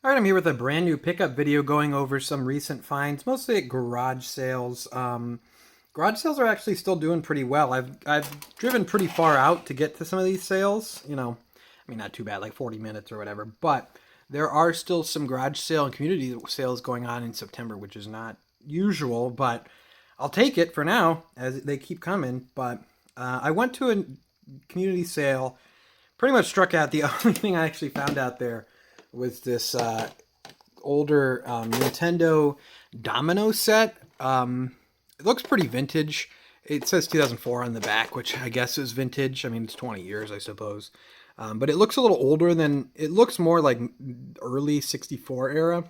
All right, I'm here with a brand new pickup video going over some recent finds, mostly at garage sales. Garage sales are actually still doing pretty well. I've driven pretty far out to get to some of these sales. I mean, not too bad, like 40 minutes or whatever. But there are still some garage sale and community sales going on in September, which is not usual. But I'll take it for now, as they keep coming. But I went to a community sale, pretty much struck out. The only thing I actually found out there was this older Nintendo Domino set. It looks pretty vintage. It says 2004 on the back, which I guess is vintage. I mean, it's 20 years, I suppose. But it looks a little older than, it looks more like early 64 era,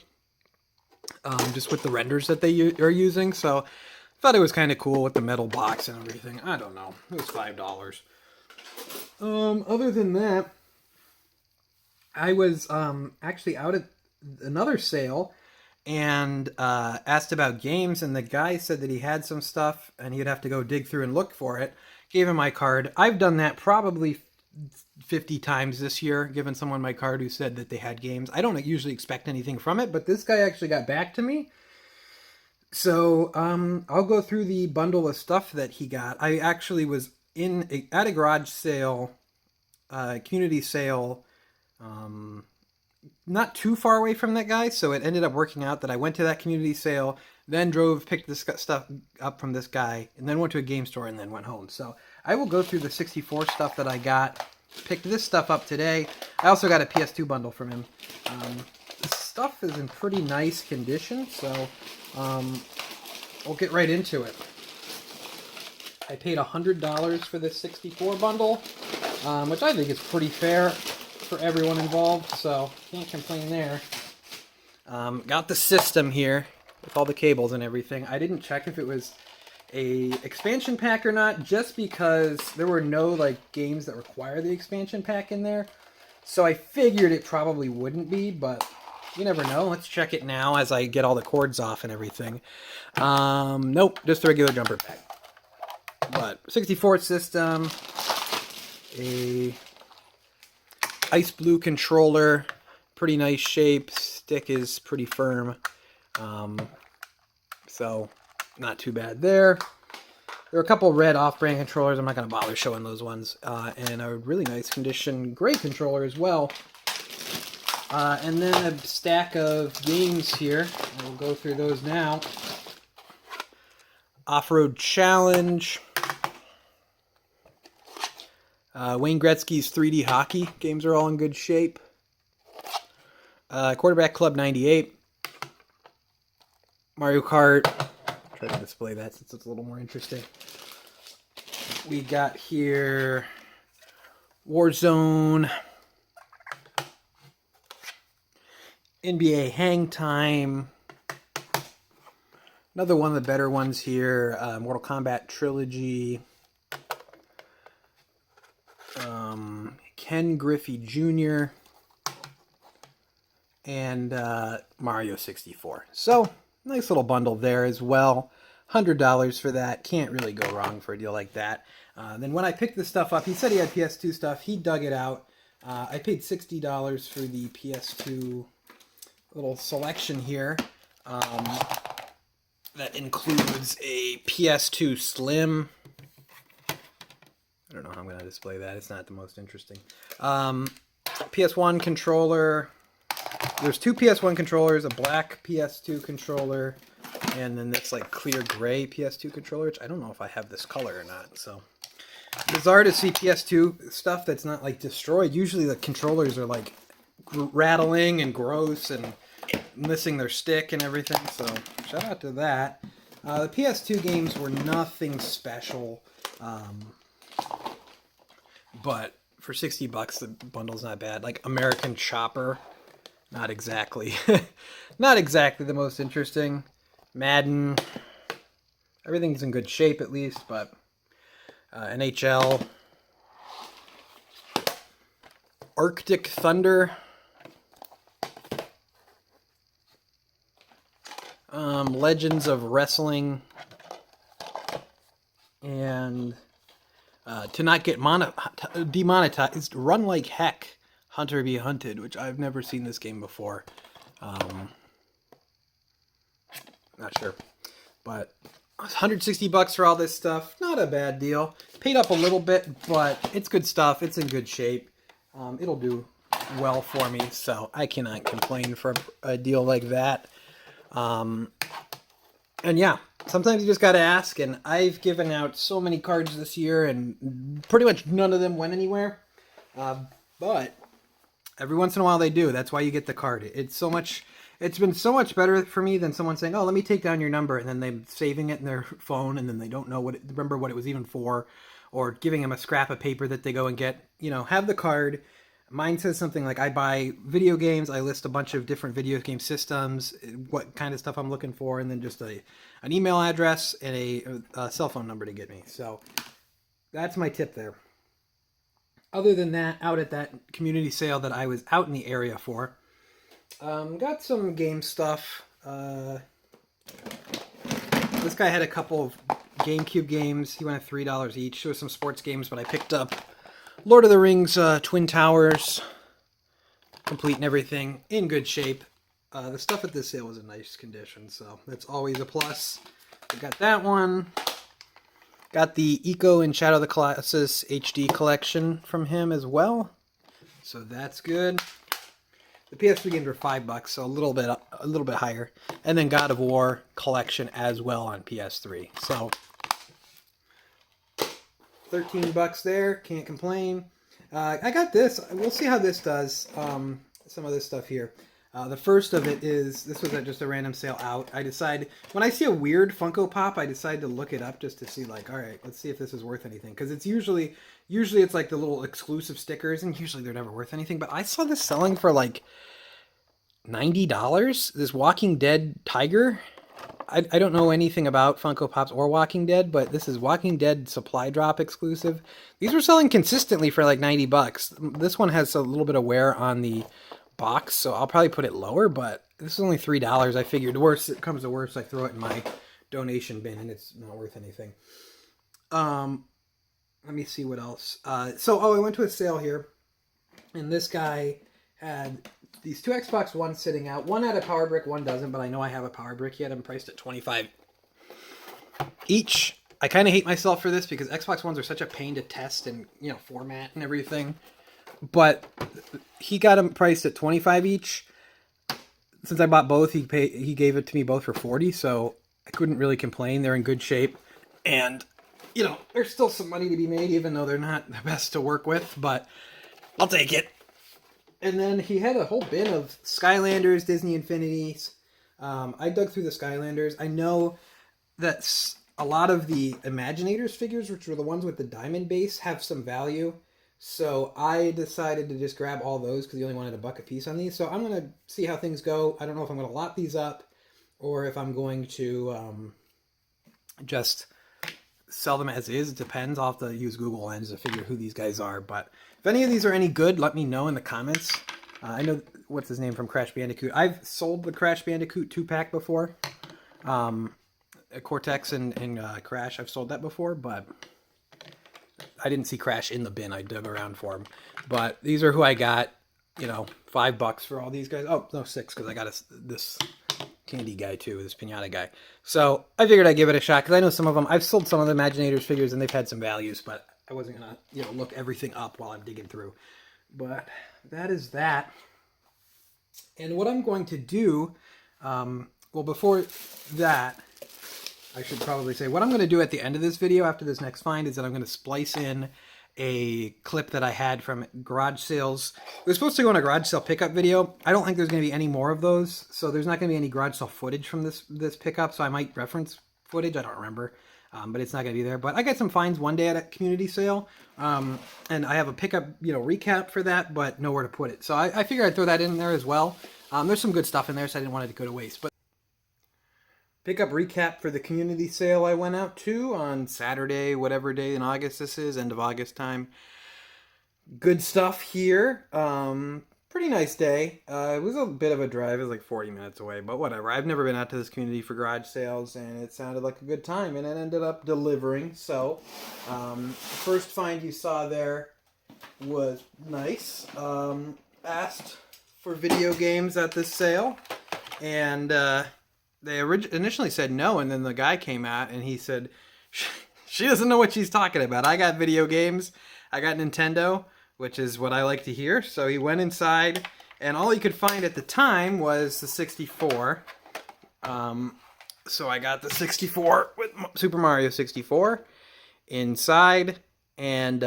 just with the renders that they are using. So I thought it was kind of cool with the metal box and everything. I don't know. It was $5. Other than that, I was actually out at another sale and asked about games, and the guy said that he had some stuff and he'd have to go dig through and look for it. Gave him my card. I've done that probably 50 times this year, given someone my card who said that they had games. I don't usually expect anything from it, but this guy actually got back to me. So I'll go through the bundle of stuff that he got. I actually was at a garage sale, community sale, not too far away from that guy, so it ended up working out that I went to that community sale, then picked this stuff up from this guy, and then went to a game store and then went home. So I will go through the 64 stuff that I got. Picked this stuff up today. I also got a PS2 bundle from him. This stuff is in pretty nice condition, so we'll get right into it. I paid $100 for this 64 bundle, which I think is pretty fair for everyone involved, so can't complain there. Got the system here with all the cables and everything. I didn't check if it was a expansion pack or not, just because there were no games that require the expansion pack in there. So I figured it probably wouldn't be, but you never know. Let's check it now as I get all the cords off and everything. Nope, just a regular jumper pack. But 64 system, a ice blue controller, pretty nice shape. Stick is pretty firm, so not too bad there. There are a couple red off-brand controllers. I'm not going to bother showing those ones. And a really nice condition gray controller as well. And then a stack of games here. We'll go through those now. Off-Road Challenge. Wayne Gretzky's 3D hockey games are all in good shape. Quarterback Club 98. Mario Kart. Try to display that since it's a little more interesting. We got here Warzone. NBA Hang Time. Another one of the better ones here. Mortal Kombat Trilogy. Ken Griffey Jr. and Mario 64. So, nice little bundle there as well. $100 for that. Can't really go wrong for a deal like that. Then when I picked this stuff up, he said he had PS2 stuff. He dug it out. I paid $60 for the PS2 little selection here. That includes a PS2 Slim. I don't know how I'm going to display that. It's not the most interesting. PS1 controller. There's two PS1 controllers, a black PS2 controller, and then this clear gray PS2 controller, which I don't know if I have this color or not. So bizarre to see PS2 stuff that's not destroyed. Usually the controllers are rattling and gross and missing their stick and everything. So shout out to that. The PS2 games were nothing special. But for $60, the bundle's not bad. American Chopper, not exactly, not exactly the most interesting. Madden, everything's in good shape at least, but NHL, Arctic Thunder, Legends of Wrestling, and to not get demonetized, Run Like Heck, Hunter be Hunted, which I've never seen this game before. Not sure. But $160 for all this stuff. Not a bad deal. Paid up a little bit, but it's good stuff. It's in good shape. It'll do well for me, so I cannot complain for a deal like that. And yeah, sometimes you just got to ask, and I've given out so many cards this year, and pretty much none of them went anywhere. But every once in a while they do. That's why you get the card. It's been so much better for me than someone saying, "Oh, let me take down your number," and then they're saving it in their phone, and then they don't know remember what it was even for, or giving them a scrap of paper that they go and get. Have the card. Mine says something like, I buy video games. I list a bunch of different video game systems, what kind of stuff I'm looking for, and then just an email address and a cell phone number to get me. So that's my tip there. Other than that, out at that community sale that I was out in the area for, got some game stuff. This guy had a couple of GameCube games. He went at $3 each. There was some sports games, but I picked up Lord of the Rings, Twin Towers, complete and everything, in good shape. The stuff at this sale was in nice condition, so that's always a plus. I got that one. Got the Eco and Shadow of the Colossus HD collection from him as well, so that's good. The PS3 games were $5, so a little bit higher. And then God of War collection as well on PS3. So $13 there, can't complain. I got this. We'll see how this does. Some of this stuff here. The first of it is, this was just a random sale out. I decide, when I see a weird Funko Pop, I decide to look it up just to see, like, all right, let's see if this is worth anything. Because it's usually it's like the little exclusive stickers, and usually they're never worth anything. But I saw this selling for like $90. This Walking Dead tiger. I don't know anything about Funko Pops or Walking Dead, but this is Walking Dead supply drop exclusive. These were selling consistently for like $90. This one has a little bit of wear on the box, so I'll probably put it lower, but this is only $3. I figured worse it comes to worse, I throw it in my donation bin and it's not worth anything. Let me see what else. I went to a sale here, and this guy had these two Xbox One sitting out. One had a power brick, one doesn't, but I know I have a power brick. He had them priced at $25 each. I kind of hate myself for this because Xbox Ones are such a pain to test and, format and everything. But he got them priced at $25 each. Since I bought both, he gave it to me both for $40, so I couldn't really complain. They're in good shape. And, there's still some money to be made, even though they're not the best to work with, but I'll take it. And then he had a whole bin of Skylanders, Disney Infinities. I dug through the Skylanders. I know that a lot of the Imaginators figures, which were the ones with the diamond base, have some value. So I decided to just grab all those because he only wanted $1 a piece on these. So I'm going to see how things go. I don't know if I'm going to lot these up or if I'm going to just sell them as is. It depends. I'll have to use Google Lens to figure who these guys are. But if any of these are any good, let me know in the comments. I know, what's his name from Crash Bandicoot. I've sold the Crash Bandicoot 2-pack before. Cortex and Crash, I've sold that before, but I didn't see Crash in the bin. I dug around for him. But these are who I got, $5 for all these guys. Oh, no, $6, because I got this candy guy too, this piñata guy. So I figured I'd give it a shot, because I know some of them, I've sold some of the Imaginators figures, and they've had some values, but I wasn't going to, look everything up while I'm digging through. But that is that. And what I'm going to do, before that, I should probably say, what I'm going to do at the end of this video after this next find is that I'm going to splice in a clip that I had from garage sales. It was supposed to go in a garage sale pickup video. I don't think there's going to be any more of those, so there's not going to be any garage sale footage from this pickup, so I might reference footage. I don't remember, but it's not going to be there. But I got some finds one day at a community sale, and I have a pickup recap for that, but nowhere to put it. So I figured I'd throw that in there as well. There's some good stuff in there, so I didn't want it to go to waste. But pickup recap for the community sale I went out to on Saturday, whatever day in August this is, end of August time. Good stuff here. Pretty nice day. It was a bit of a drive. It was like 40 minutes away, but whatever. I've never been out to this community for garage sales, and it sounded like a good time, and it ended up delivering. So, first find you saw there was nice. Asked for video games at this sale. And they initially said no, and then the guy came out and he said, she doesn't know what she's talking about. I got video games. I got Nintendo, which is what I like to hear. So he went inside, and all he could find at the time was the 64. So I got the 64 with Super Mario 64 inside, and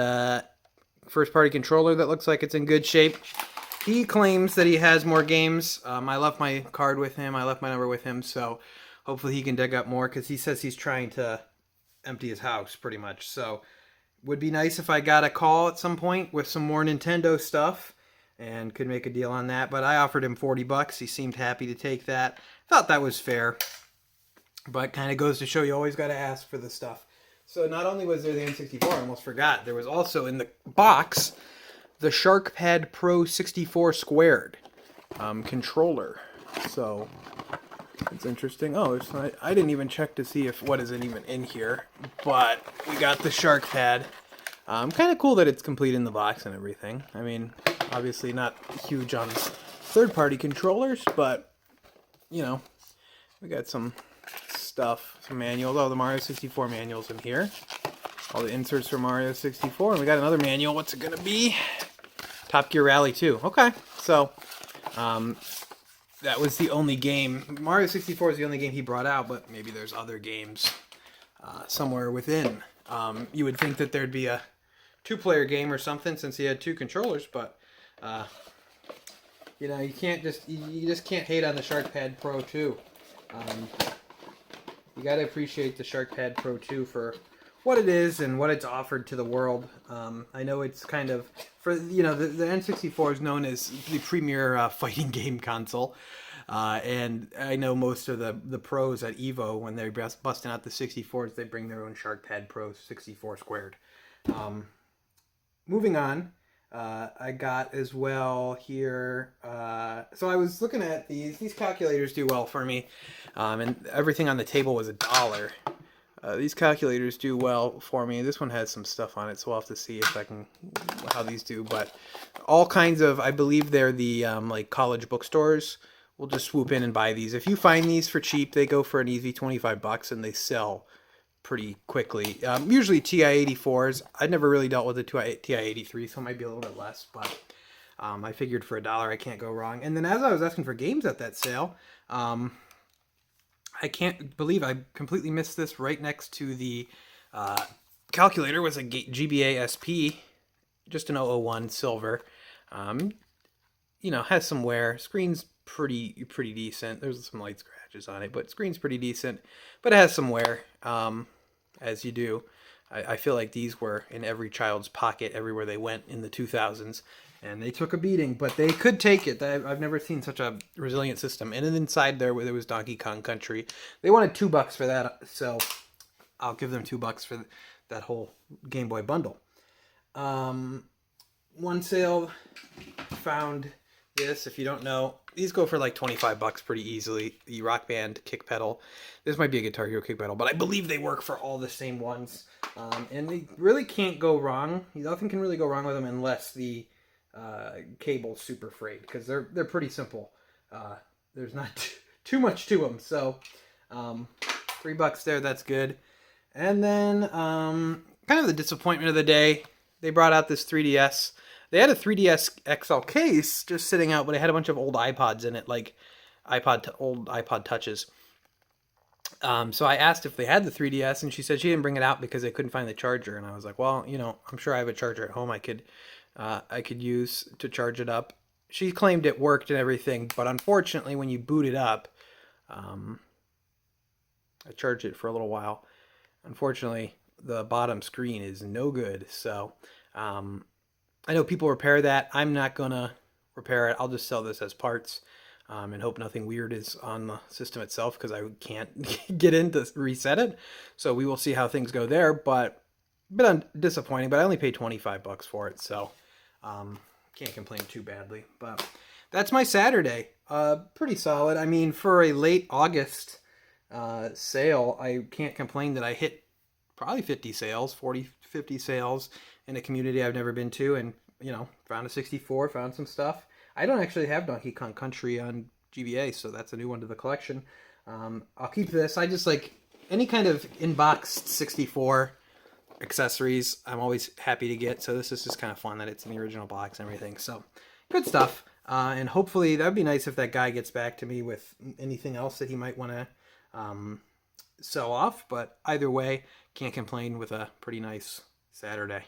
first party controller that looks like it's in good shape. He claims that he has more games. I left my card with him. I left my number with him, so hopefully he can dig up more, because he says he's trying to empty his house pretty much. So would be nice if I got a call at some point with some more Nintendo stuff and could make a deal on that. But I offered him $40. He seemed happy to take that. Thought that was fair. But kind of goes to show you always got to ask for the stuff. So not only was there the N64, I almost forgot, there was also in the box the SharkPad Pro 64 Squared controller. So it's interesting. Oh, it's not, I didn't even check to see if what is it even in here. But we got the SharkPad. Kind of cool that it's complete in the box and everything. I mean, obviously not huge on third-party controllers, but, you know, we got some stuff, some manuals. Oh, the Mario 64 manuals in here. All the inserts for Mario 64. And we got another manual. What's it going to be? Top Gear Rally 2. Okay, so that was the only game. Mario 64 is the only game he brought out, but maybe there's other games somewhere within. You would think that there'd be a two-player game or something since he had two controllers, but you know, you just can't hate on the SharkPad Pro 2. You got to appreciate the SharkPad Pro 2 for what it is and what it's offered to the world. I know it's kind of, for you know, the N64 is known as the premier fighting game console. And I know most of the pros at EVO, when they're busting out the 64s, they bring their own SharkPad Pro 64 Squared. Moving on, I got as well here, so I was looking at these calculators do well for me, and everything on the table was $1. These calculators do well for me. This one has some stuff on it, so I'll have to see if I can, how these do, but all kinds of, I believe they're the like college bookstores will just swoop in and buy these. If you find these for cheap, they go for an easy $25, and they sell pretty quickly. Usually TI-84s. I've never really dealt with the TI-83, so it might be a little bit less, but I figured for $1 I can't go wrong. And then as I was asking for games at that sale, I can't believe I completely missed this. Right next to the calculator was a GBA SP, just an 001 silver. You know, has some wear. Screen's pretty decent. There's some light scratches on it, but screen's pretty decent. But it has some wear, as you do. I feel like these were in every child's pocket everywhere they went in the 2000s. And they took a beating, but they could take it. I've never seen such a resilient system. And then inside there was Donkey Kong Country. They wanted $2 for that, so I'll give them $2 for that whole Game Boy bundle. One sale found this. If you don't know, these go for like $25 pretty easily. The Rock Band kick pedal. This might be a Guitar Hero kick pedal, but I believe they work for all the same ones. And they really can't go wrong. Nothing can really go wrong with them unless the cable's super frayed, because they're pretty simple. There's not too much to them. So $3 there, that's good. And then kind of the disappointment of the day, they brought out this 3DS. They had a 3DS XL case just sitting out, but it had a bunch of old iPods in it, like old iPod Touches. So I asked if they had the 3DS, and she said she didn't bring it out because they couldn't find the charger. And I was like, well, you know, I'm sure I have a charger at home I could use to charge it up. She claimed it worked and everything, but unfortunately, when you boot it up, I charged it for a little while. Unfortunately, the bottom screen is no good. So I know people repair that. I'm not gonna repair it. I'll just sell this as parts, and hope nothing weird is on the system itself, because I can't get in to reset it. So we will see how things go there, but a bit disappointing. But I only paid $25 for it, so can't complain too badly. But that's my Saturday. Pretty solid. I mean, for a late August sale, I can't complain that I hit probably 50 sales, 40, 50 sales in a community I've never been to, and, you know, found a 64, found some stuff. I don't actually have Donkey Kong Country on GBA, so that's a new one to the collection. I'll keep this. I just like any kind of in-boxed 64 accessories. I'm always happy to get, so this is just kind of fun that it's in the original box and everything. So good stuff. And hopefully that would be nice if that guy gets back to me with anything else that he might want to sell off. But either way, can't complain with a pretty nice Saturday.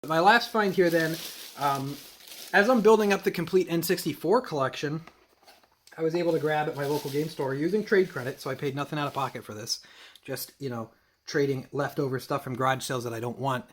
My last find here then, as I'm building up the complete N64 collection, I was able to grab at my local game store using trade credit, so I paid nothing out of pocket for this. Just, you know, trading leftover stuff from garage sales that I don't want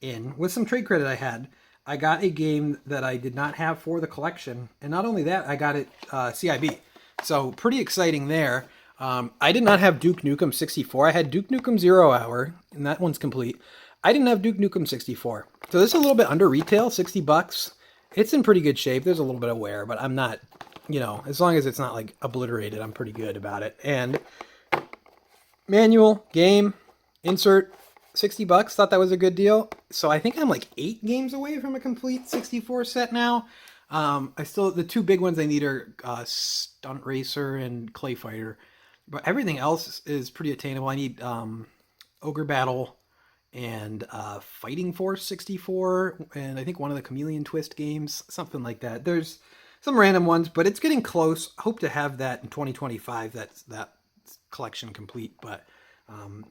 in. With some trade credit I had, I got a game that I did not have for the collection, and not only that, I got it CIB. So pretty exciting there. I did not have Duke Nukem 64. I had Duke Nukem 0 Hour, and that one's complete. I didn't have Duke Nukem 64. So this is a little bit under retail, 60 bucks. It's in pretty good shape. There's a little bit of wear, but I'm not, you know, as long as it's not like obliterated, I'm pretty good about it. And manual, game, insert, 60 bucks. Thought that was a good deal. So I think I'm like 8 games away from a complete 64 set now. The two big ones I need are Stunt Racer and Clay Fighter. But everything else is pretty attainable. I need Ogre Battle and Fighting Force 64, and I think one of the Chameleon Twist games, something like that. There's some random ones, but it's getting close. Hope to have that in 2025, that collection complete. But,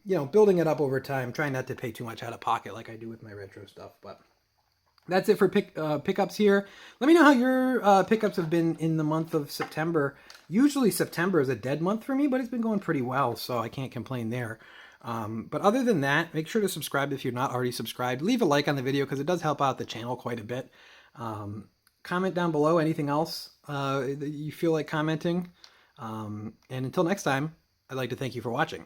you know, building it up over time, trying not to pay too much out of pocket like I do with my retro stuff. But that's it for pickups here. Let me know how your pickups have been in the month of September. Usually September is a dead month for me, but it's been going pretty well, so I can't complain there. But other than that, make sure to subscribe if you're not already subscribed. Leave a like on the video because it does help out the channel quite a bit. Comment down below anything else that you feel like commenting. And until next time, I'd like to thank you for watching.